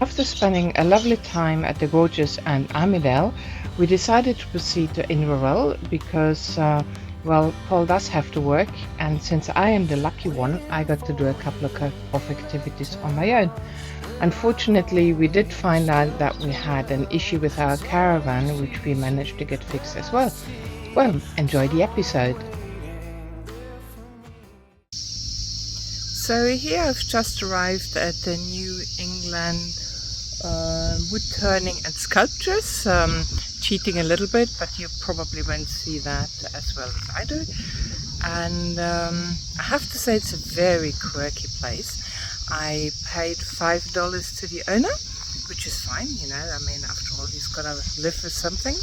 After spending a lovely time at the gorgeous and Amidel, we decided to proceed to Inverell because, well, Paul does have to work, and since I am the lucky one, I got to do a couple of activities on my own. Unfortunately, we did find out that we had an issue with our caravan, which we managed to get fixed as well. Well, enjoy the episode. So here I've just arrived at the New England wood turning and sculptures. Cheating a little bit, but you probably won't see that as well as I do. And I have to say it's a very quirky place. I paid $5 to the owner, which is fine, you know, I mean, after all, he's got to live with something.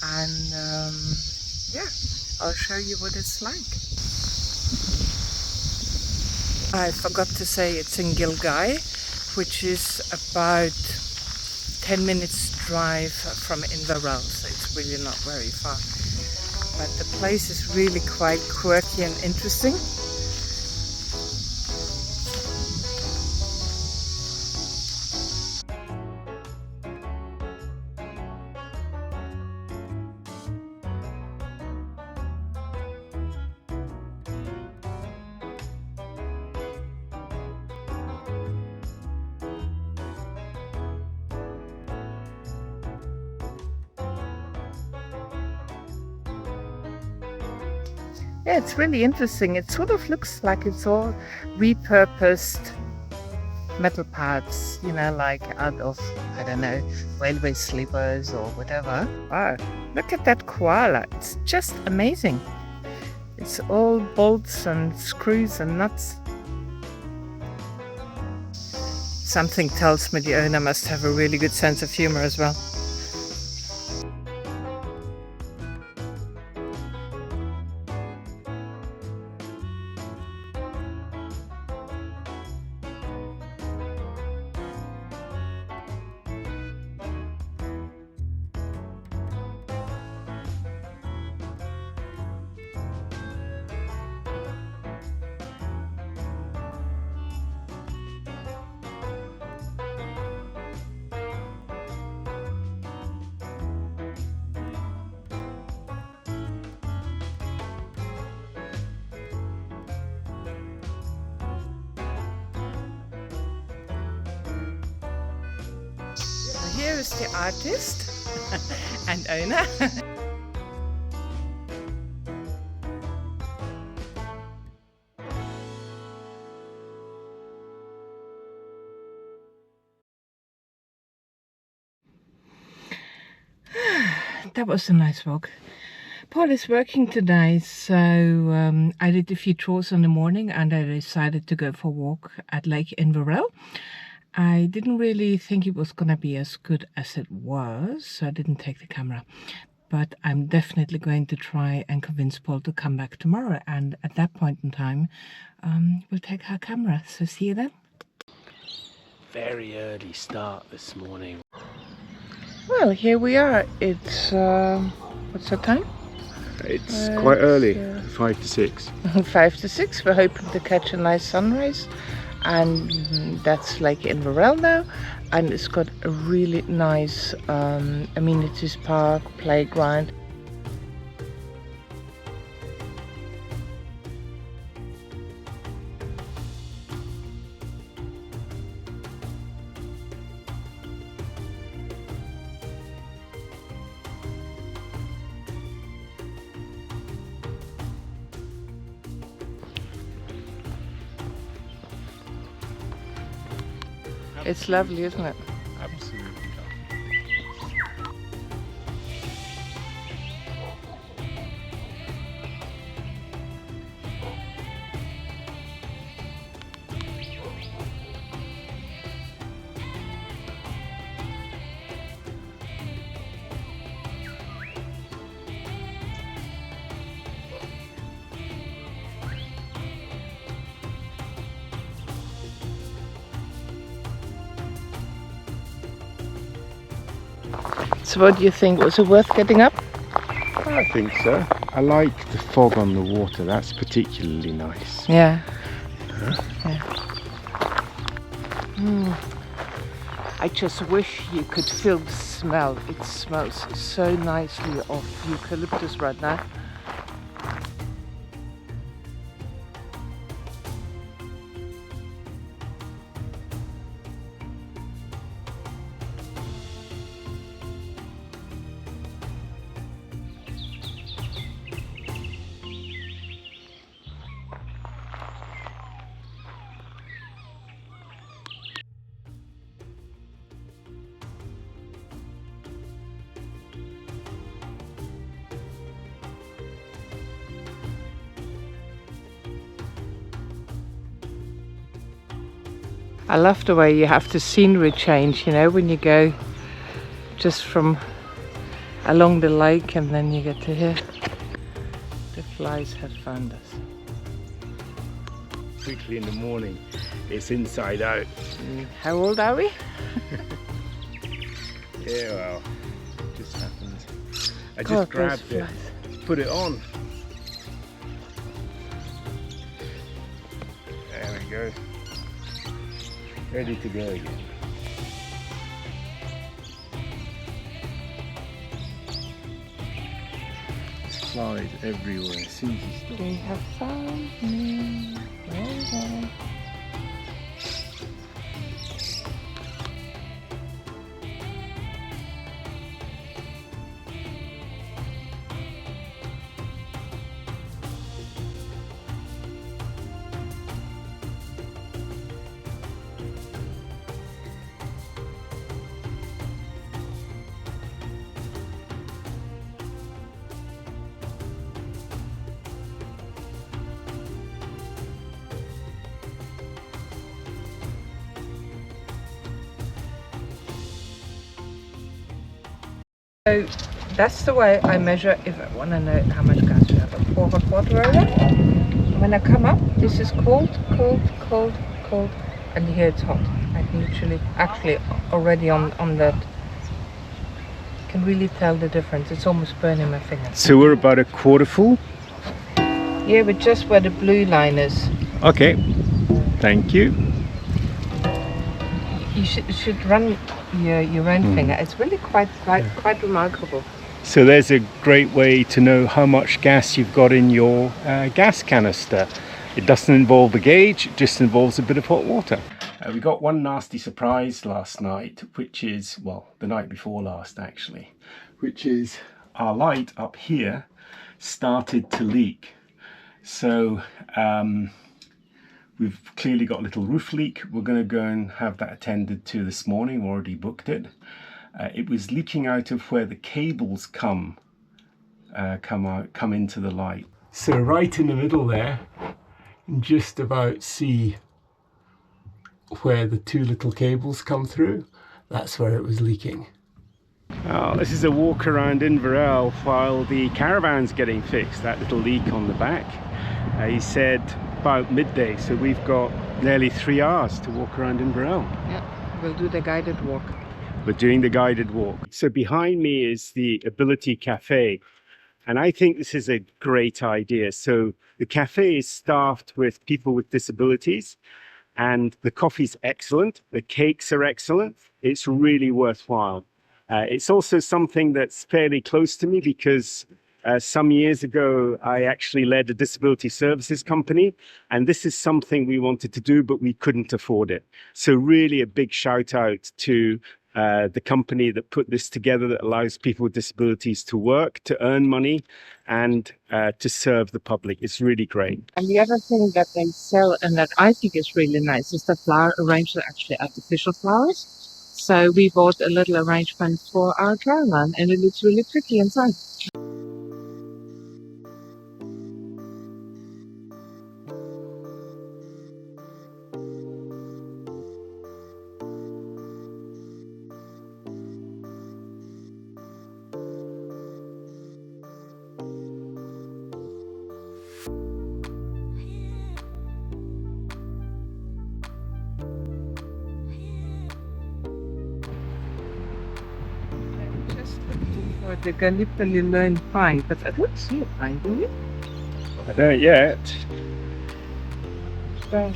And yeah, I'll show you what it's like. I forgot to say it's in Gilgai, which is about 10 minutes drive from Inverell, so it's really not very far. But the place is really quite quirky and interesting. Yeah, it's really interesting. It sort of looks like it's all repurposed metal parts, you know, like out of, I don't know, railway sleepers or whatever. Wow, look at that koala. It's just amazing. It's all bolts and screws and nuts. Something tells me the owner must have a really good sense of humor as well. Here is the artist and owner. That was a nice walk. Paul is working today, so I did a few chores in the morning and I decided to go for a walk at Lake Inverell. I didn't really think it was going to be as good as it was, so I didn't take the camera. But I'm definitely going to try and convince Paul to come back tomorrow, and at that point in time, we'll take our camera. So see you then. Very early start this morning. Well, here we are. It's, what's the time? It's quite early, 5 to 6. 5 to 6. We're hoping to catch a nice sunrise. And that's Lake Inverell now, and it's got a really nice amenities park, playground. It's lovely, isn't it? Absolutely. So what do you think? Was it worth getting up? I think so. I like the fog on the water. That's particularly nice. Yeah. Huh? Yeah. I just wish you could feel the smell. It smells so nicely of eucalyptus right now. I love the way you have the scenery change, you know, when you go just from along the lake and then you get to here. The flies have found us. Quickly in the morning, it's inside out. How old are we? Yeah, well, it just happened. I God, just grabbed those it, flies. put it on. There we go. Ready to go again. Flies everywhere. As soon as you stop. They have found me. Where are they? So that's the way I measure if I want to know how much gas we have. I pour hot water over. When I come up, this is cold, cold, cold, cold, and here it's hot. I can literally, actually already on that, can really tell the difference. It's almost burning my fingers. So we're about a quarter full. Yeah, but just where the blue line is. Okay, thank you. You should run your own finger. It's really quite remarkable. So there's a great way to know how much gas you've got in your gas canister. It doesn't involve a gauge, it just involves a bit of hot water. We got one nasty surprise last night, which is, well, the night before last actually, which is our light up here started to leak. So we've clearly got a little roof leak. We're going to go and have that attended to this morning. We've already booked it. It was leaking out of where the cables come into the light. So right in the middle there, you can just about see where the two little cables come through. That's where it was leaking. Oh, this is a walk around Inverell while the caravan's getting fixed. That little leak on the back. He said about midday, so we've got nearly 3 hours to walk around Inverell. Yeah, we'll do the guided walk. We're doing the guided walk. So behind me is the Ability Cafe, and I think this is a great idea. So the cafe is staffed with people with disabilities, and the coffee's excellent, the cakes are excellent. It's really worthwhile. It's also something that's fairly close to me because some years ago, I actually led a disability services company, and this is something we wanted to do, but we couldn't afford it. So really a big shout out to the company that put this together, that allows people with disabilities to work, to earn money, and to serve the public. It's really great. And the other thing that they sell, and that I think is really nice, is the flower arrangement, actually artificial flowers. So we bought a little arrangement for our caravan, and it looks really pretty inside. Or the Gallipoli learn pine, but I don't see a pine, do you? I don't yet. So,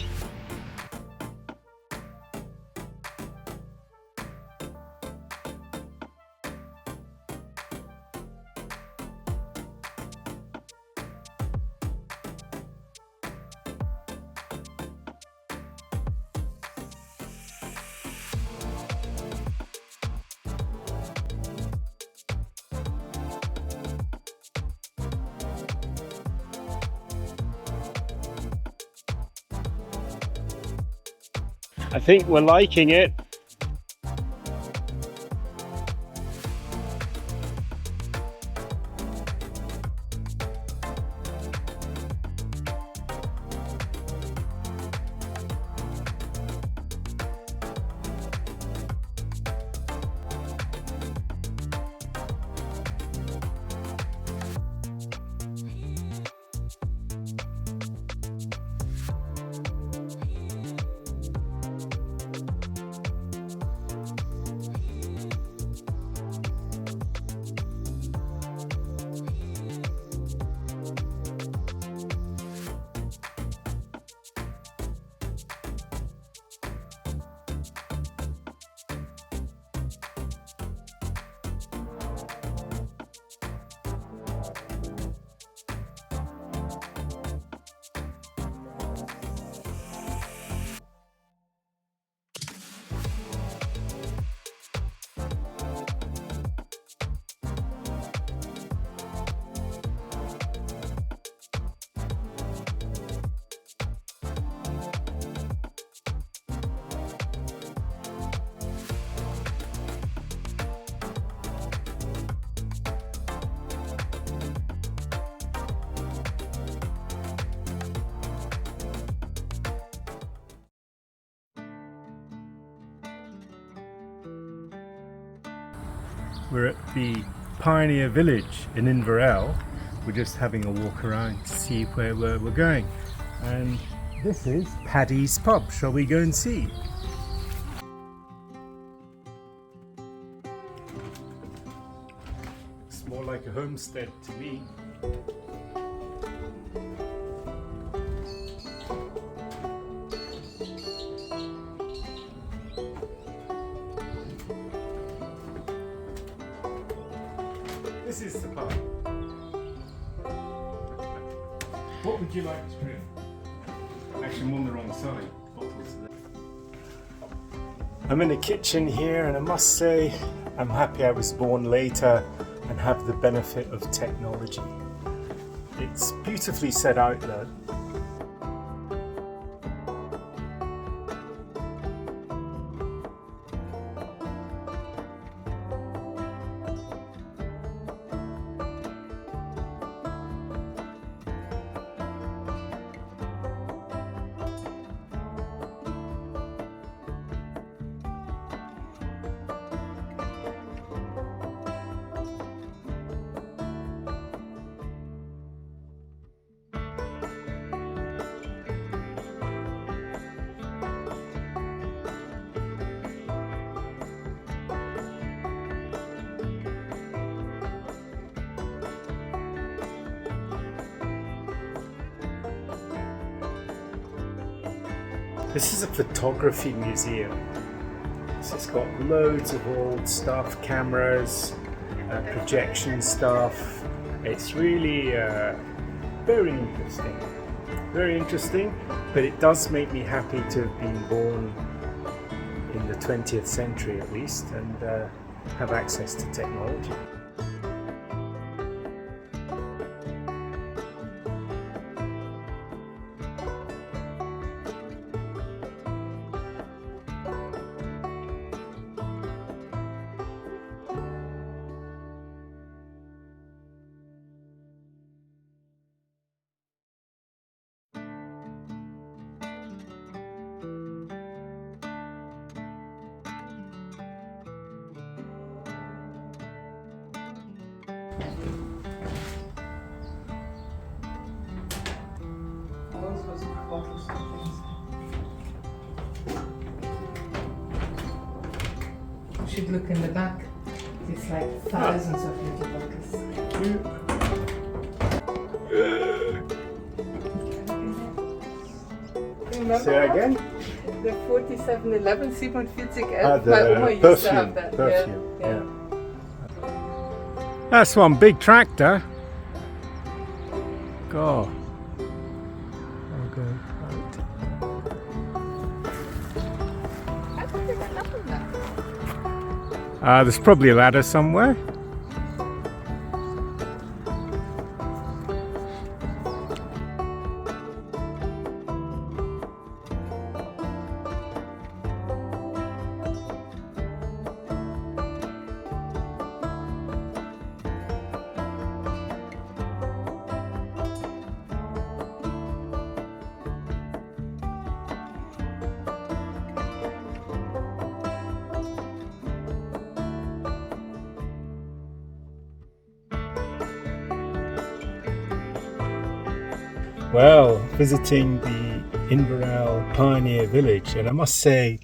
I think we're liking it. We're at the Pioneer Village in Inverell. We're just having a walk around to see where we're going. And this is Paddy's Pub. Shall we go and see? It's more like a homestead to me. This is the pub. What would you like to drink? Actually, I'm on the wrong side. Bottles there. I'm in the kitchen here, and I must say I'm happy I was born later and have the benefit of technology. It's beautifully set out though. This is a photography museum. So it's got loads of old stuff, cameras, projection stuff. It's really very interesting, but it does make me happy to have been born in the 20th century at least and have access to technology. You should look in the back. There's like thousands of little bottles. Remember Say that again? The 4711 4711. The My Oma used to have that. perfume. Yeah. That's one big tractor. God. I'll go out. I thought there was nothing there. There's probably a ladder somewhere. Well, visiting the Inverell Pioneer Village, and I must say,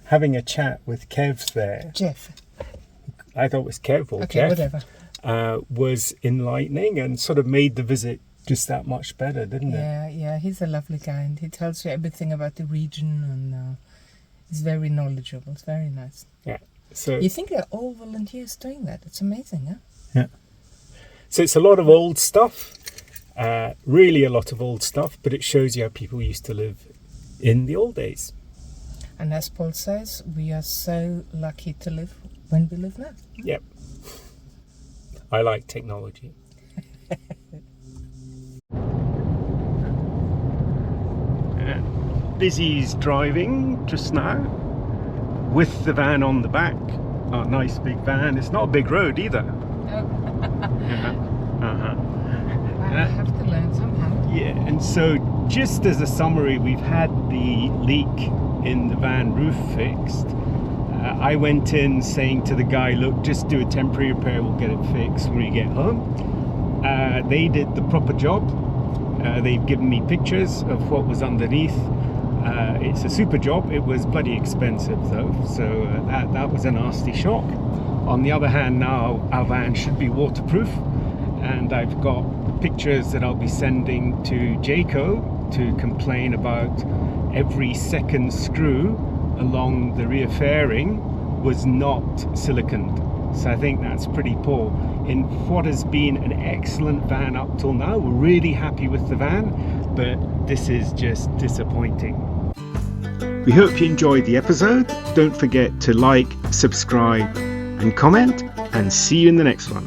having a chat with Kev's there, Jeff. I thought it was Kev or Okay, Jeff, whatever. was enlightening and sort of made the visit just that much better, didn't it? Yeah, he's a lovely guy, and he tells you everything about the region, and he's very knowledgeable. It's very nice. Yeah. So You think they're all volunteers doing that? It's amazing, huh? yeah. So it's a lot of old stuff, really a lot of old stuff, but it shows you how people used to live in the old days. And as Paul says, we are so lucky to live when we live now. Yep. I like technology. Busy's driving just now with the van on the back. A nice big van. It's not a big road either. I have to learn somehow. Yeah, and so just as a summary, we've had the leak in the van roof fixed. I went in saying to the guy, look, just do a temporary repair, we'll get it fixed when we get home. They did the proper job. They've given me pictures of what was underneath. It's a super job. It was bloody expensive though, so that was a nasty shock. On the other hand, now our van should be waterproof, and I've got pictures that I'll be sending to Jayco to complain about every second screw along the rear fairing was not siliconed. So I think that's pretty poor. In what has been an excellent van up till now, we're really happy with the van, but this is just disappointing. We hope you enjoyed the episode. Don't forget to like, subscribe and comment, and see you in the next one.